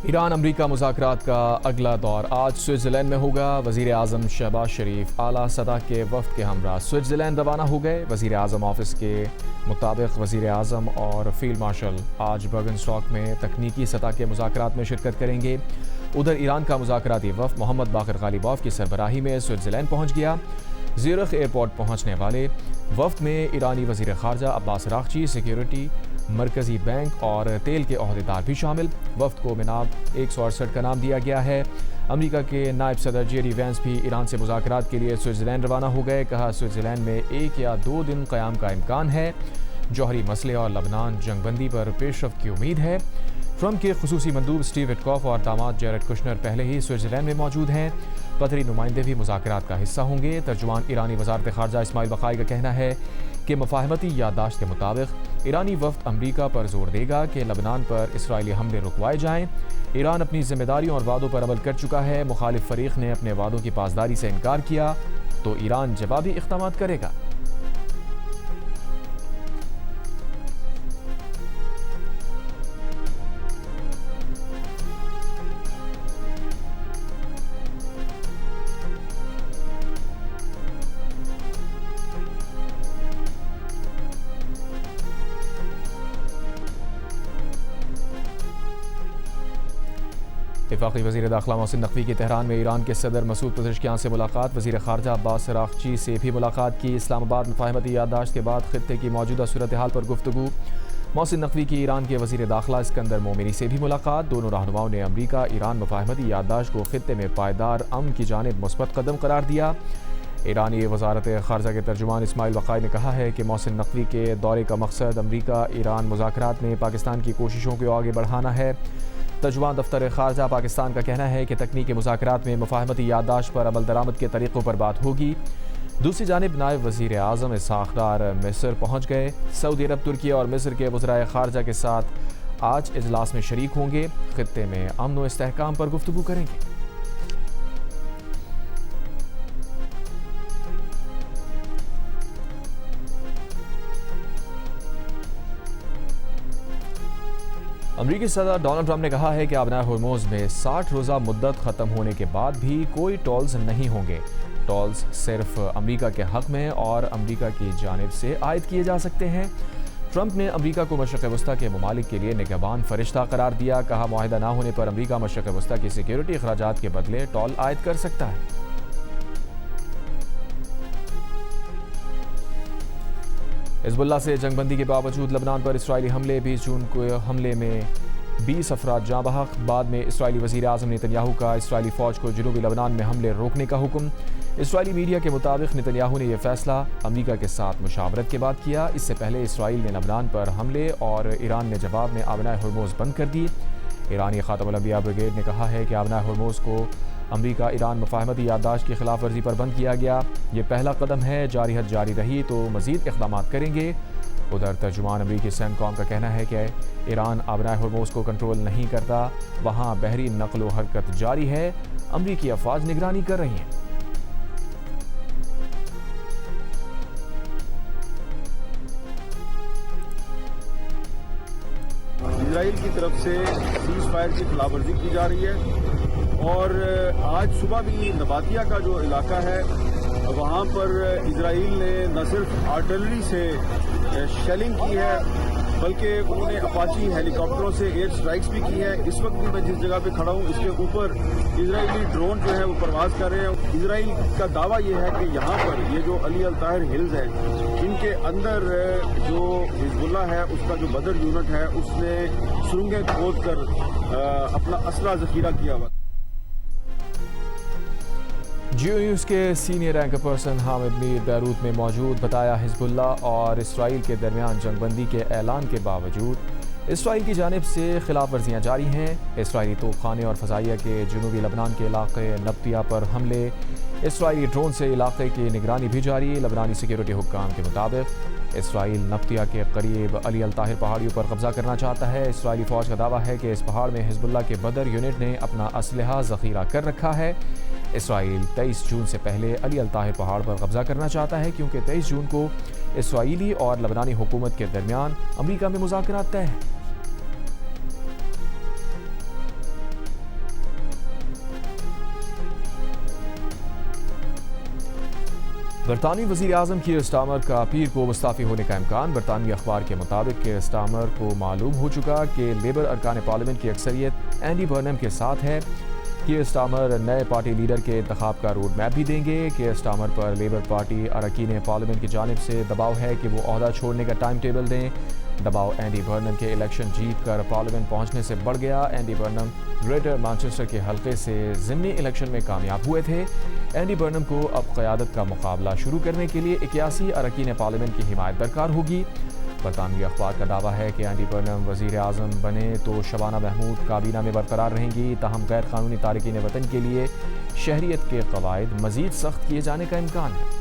ایران امریکہ مذاکرات کا اگلا دور آج سوئٹزرلینڈ میں ہوگا۔ وزیر اعظم شہباز شریف اعلیٰ سطح کے وفد کے ہمراہ سوئٹزرلینڈ روانہ ہو گئے۔ وزیر اعظم آفس کے مطابق وزیر اعظم اور فیلڈ مارشل آج برگنسٹاک میں تکنیکی سطح کے مذاکرات میں شرکت کریں گے۔ ادھر ایران کا مذاکراتی وفد محمد باقر غالیباف کی سربراہی میں سوئٹزرلینڈ پہنچ گیا۔ زیورخ ایئرپورٹ پہنچنے والے وفد میں ایرانی وزیر خارجہ عباس راغچی، سیکیورٹی، مرکزی بینک اور تیل کے عہدیدار بھی شامل۔ وفد کو مناب 168 کا نام دیا گیا ہے۔ امریکہ کے نائب صدر جے ڈی وینس بھی ایران سے مذاکرات کے لیے سوئٹزرلینڈ روانہ ہو گئے۔ کہا سوئٹزرلینڈ میں 1 یا 2 دن قیام کا امکان ہے۔ جوہری مسئلے اور لبنان جنگ بندی پر پیش رفت کی امید ہے۔ ٹرمپ کے خصوصی مندوب اسٹیو وٹکاف اور داماد جیرڈ کشنر پہلے ہی سوئٹزرلینڈ میں موجود ہیں۔ قطری نمائندے بھی مذاکرات کا حصہ ہوں گے۔ ترجمان ایرانی وزارت خارجہ اسماعیل بقائی کا کہنا ہے کہ مفاہمتی یادداشت کے مطابق ایرانی وفد امریکہ پر زور دے گا کہ لبنان پر اسرائیلی حملے رکوائے جائیں۔ ایران اپنی ذمہ داریوں اور وعدوں پر عمل کر چکا ہے۔ مخالف فریق نے اپنے وعدوں کی پاسداری سے انکار کیا تو ایران جوابی اقدامات کرے گا۔ وفاقی وزیر داخلہ محسن نقوی کی تہران میں ایران کے صدر مسعود پزشکیان سے ملاقات۔ وزیر خارجہ عباس راغچی سے بھی ملاقات کی۔ اسلام آباد مفاہمتی یادداشت کے بعد خطے کی موجودہ صورتحال پر گفتگو۔ محسن نقوی کی ایران کے وزیر داخلہ اسکندر مومنی سے بھی ملاقات۔ دونوں رہنماؤں نے امریکہ ایران مفاہمتی یادداشت کو خطے میں پائیدار امن کی جانب مثبت قدم قرار دیا۔ ایرانی وزارت خارجہ کے ترجمان اسماعیل بقائی نے کہا ہے کہ محسن نقوی کے دورے کا مقصد امریکہ ایران مذاکرات میں پاکستان کی کوششوں کو آگے بڑھانا ہے۔ ترجمان دفتر خارجہ پاکستان کا کہنا ہے کہ تکنیکی مذاکرات میں مفاہمتی یادداشت پر عمل درآمد کے طریقوں پر بات ہوگی۔ دوسری جانب نائب وزیر اعظم اسحاق ڈار مصر پہنچ گئے۔ سعودی عرب، ترکی اور مصر کے وزرائے خارجہ کے ساتھ آج اجلاس میں شریک ہوں گے۔ خطے میں امن و استحکام پر گفتگو کریں گے۔ امریکی صدر ڈونلڈ ٹرمپ نے کہا ہے کہ آبنائے ہرموز میں 60 روزہ مدت ختم ہونے کے بعد بھی کوئی ٹولز نہیں ہوں گے۔ ٹولز صرف امریکہ کے حق میں اور امریکہ کی جانب سے عائد کیے جا سکتے ہیں۔ ٹرمپ نے امریکہ کو مشرق وسطیٰ کے ممالک کے لیے نگہبان فرشتہ قرار دیا۔ کہا معاہدہ نہ ہونے پر امریکہ مشرق وسطیٰ کی سیکیورٹی اخراجات کے بدلے ٹول عائد کر سکتا ہے۔ حزب اللہ سے جنگ بندی کے باوجود لبنان پر اسرائیلی حملے۔ 20 جون کو حملے میں 20 افراد جاں بحق۔ بعد میں اسرائیلی وزیر اعظم نتن یاہو کا اسرائیلی فوج کو جنوبی لبنان میں حملے روکنے کا حکم۔ اسرائیلی میڈیا کے مطابق نتن یاہو نے یہ فیصلہ امریکہ کے ساتھ مشاورت کے بعد کیا۔ اس سے پہلے اسرائیل نے لبنان پر حملے اور ایران نے جواب میں آبنائے ہرموز بند کر دی۔ ایرانی خاتم الانبیاء بریگیڈ نے کہا ہے کہ آبنائے ہرموز کو امریکہ ایران مفاہمتی یادداشت کی خلاف ورزی پر بند کیا گیا۔ یہ پہلا قدم ہے، جاری حد جاری رہی تو مزید اقدامات کریں گے۔ ادھر ترجمان امریکی سینٹ کام کا کہنا ہے کہ ایران آبنائے ہرموز کو کنٹرول نہیں کرتا، وہاں بحری نقل و حرکت جاری ہے، امریکی افواج نگرانی کر رہی ہیں۔ اسرائیل کی طرف سے سیز فائر کی خلاف ورزی کی جا رہی ہے اور آج صبح بھی نباتیہ کا جو علاقہ ہے وہاں پر اسرائیل نے نہ صرف آرٹلری سے شیلنگ کی ہے بلکہ انہوں نے اپاچی ہیلی کاپٹروں سے ایئر سٹرائکس بھی کی ہے۔ اس وقت بھی میں جس جگہ پہ کھڑا ہوں اس کے اوپر اسرائیلی ڈرون جو ہے وہ پرواز کر رہے ہیں۔ اسرائیل کا دعویٰ یہ ہے کہ یہاں پر یہ جو علی الطاہر ہلز ہے ان کے اندر جو حزب اللہ ہے اس کا جو بدر یونٹ ہے اس نے سرنگیں کھود کر اپنا اسلحہ ذخیرہ کیا ہوا۔ جیو نیوز کے سینئر اینکر پرسن حامد میر بیروت میں موجود۔ بتایا حزب اللہ اور اسرائیل کے درمیان جنگ بندی کے اعلان کے باوجود اسرائیل کی جانب سے خلاف ورزیاں جاری ہیں۔ اسرائیلی توپ خانے اور فضائیہ کے جنوبی لبنان کے علاقے نبطیہ پر حملے، اسرائیلی ڈرون سے علاقے کی نگرانی بھی جاری۔ لبنانی سیکیورٹی حکام کے مطابق اسرائیل نبطیہ کے قریب علی الطاہر پہاڑیوں پر قبضہ کرنا چاہتا ہے۔ اسرائیلی فوج کا دعویٰ ہے کہ اس پہاڑ میں حزب اللہ کے بدر یونٹ نے اپنا اسلحہ ذخیرہ کر رکھا ہے۔ اسرائیل 23 جون سے پہلے علی الطاہر پہاڑ پر قبضہ کرنا چاہتا ہے کیونکہ 23 جون کو اسرائیلی اور لبنانی حکومت کے درمیان امریکہ میں مذاکرات طے ہیں۔ برطانوی وزیر اعظم کیئر سٹارمر کا پیر کو مستعفی ہونے کا امکان۔ برطانوی اخبار کے مطابق کیئر سٹارمر کو معلوم ہو چکا کہ لیبر ارکان پارلیمنٹ کی اکثریت اینڈی برنم کے ساتھ ہے۔ کیئر سٹارمر نئے پارٹی لیڈر کے انتخاب کا روڈ میپ بھی دیں گے۔ کیئر سٹارمر پر لیبر پارٹی اراکین پارلیمنٹ کی جانب سے دباؤ ہے کہ وہ عہدہ چھوڑنے کا ٹائم ٹیبل دیں۔ دباؤ اینڈی برنم کے الیکشن جیت کر پارلیمنٹ پہنچنے سے بڑھ گیا۔ اینڈی برنم گریٹر مانچسٹر کے حلقے سے ضمنی الیکشن میں کامیاب ہوئے تھے۔ اینڈی برنم کو اب قیادت کا مقابلہ شروع کرنے کے لیے 81 اراکین پارلیمنٹ کی حمایت درکار ہوگی۔ برطانوی اخبار کا دعویٰ ہے کہ اینڈی برنم وزیر اعظم بنے تو شبانہ محمود کابینہ میں برقرار رہیں گی، تاہم غیر قانونی تارکین وطن کے لیے شہریت کے قواعد مزید سخت کیے جانے کا امکان ہے۔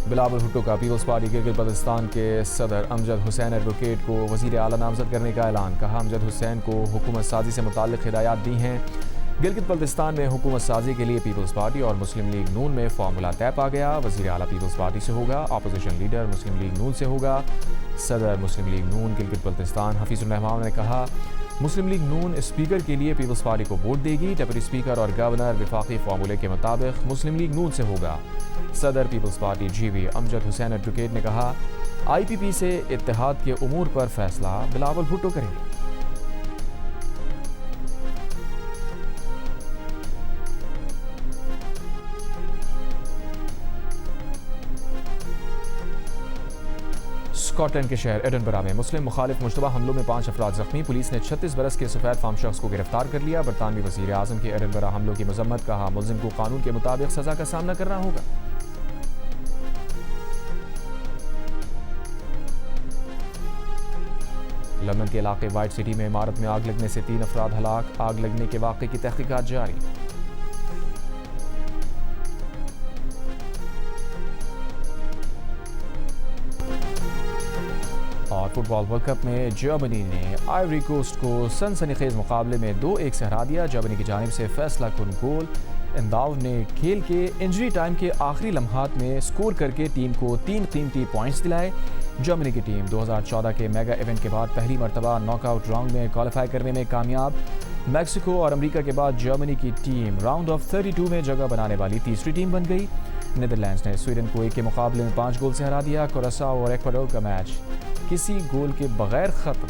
بلاول بھٹو کا پیپلز پارٹی گلگت بلتستان کے صدر امجد حسین ایڈوکیٹ کو وزیر اعلیٰ نامزد کرنے کا اعلان۔ کہا امجد حسین کو حکومت سازی سے متعلق ہدایات دی ہیں۔ گلگت بلتستان میں حکومت سازی کے لیے پیپلز پارٹی اور مسلم لیگ نون میں فارمولہ طے پا گیا۔ وزیر اعلیٰ پیپلز پارٹی سے ہوگا، اپوزیشن لیڈر مسلم لیگ نون سے ہوگا۔ صدر مسلم لیگ نون گلگت بلتستان حفیظ الرحمان نے کہا مسلم لیگ نون اسپیکر کے لیے پیپلز پارٹی کو ووٹ دے گی۔ ڈپٹی اسپیکر اور گورنر وفاقی فارمولے کے مطابق مسلم لیگ نون سے ہوگا۔ صدر پیپلز پارٹی جی وی امجد حسین ایڈوکیٹ نے کہا آئی پی پی سے اتحاد کے امور پر فیصلہ بلاول بھٹو کریں گے۔ اسکاٹ لینڈ کے شہر ایڈنبرا میں مسلم مخالف مشتبہ حملوں میں 5 افراد زخمی۔ پولیس نے 36 برس کے سفید فام شخص کو گرفتار کر لیا۔ برطانوی وزیر اعظم کے ایڈنبرا حملوں کی مذمت، کہا ملزم کو قانون کے مطابق سزا کا سامنا کرنا ہوگا۔ لندن کے علاقے وائٹ سٹی میں عمارت میں آگ لگنے سے 3 افراد ہلاک۔ آگ لگنے کے واقعے کی تحقیقات جاری۔ اور فٹ بال ورلڈ کپ میں جرمنی نے آئیوری کوسٹ کو سنسنی خیز مقابلے میں 2-1 سے ہرا دیا۔ جرمنی کی جانب سے فیصلہ کن گول انداو نے کھیل کے انجری ٹائم کے آخری لمحات میں سکور کر کے ٹیم کو 3 قیمتی پوائنٹس دلائے۔ جرمنی کی ٹیم 2014 کے میگا ایونٹ کے بعد پہلی مرتبہ ناک آؤٹ راؤنڈ میں کوالیفائی کرنے میں کامیاب۔ میکسیکو اور امریکہ کے بعد جرمنی کی ٹیم راؤنڈ آف 32 میں جگہ بنانے والی تیسری ٹیم بن گئی۔ نیدرلینڈز نے سویڈن کو 1 کے مقابلے میں 5 گول سے ہرا دیا۔ کوراساؤ اور ایکواڈور کا میچ کسی گول کے بغیر ختم۔